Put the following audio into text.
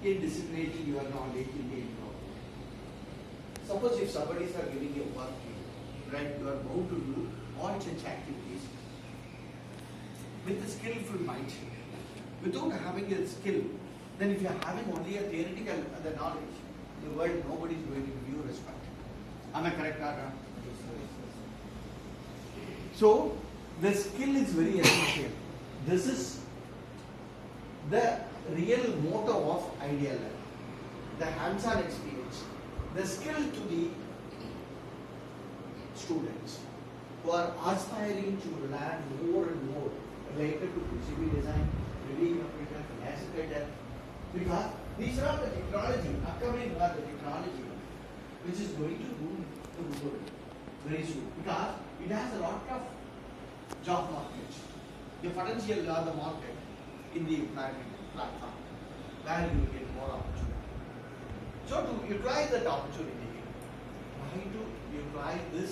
in disseminating your knowledge in the environment. Suppose if somebody is giving you work, right, you are bound to do all such activities with a skillful mind. Without having a skill, then if you are having only a theoretical knowledge, in the world nobody is going to give you respect. Am I correct, Rana? So the skill is very essential. This is the real motto of ideal life. The hands-on experience. The skill to the students who are aspiring to learn more and more related to PCB design, reading operator, capacitor, because these are the technology, upcoming are the technology which is going to boom the world very soon, because it has a lot of job markets. The potential are the market in the platform where you will get more opportunity. So to utilize that opportunity, try to utilize this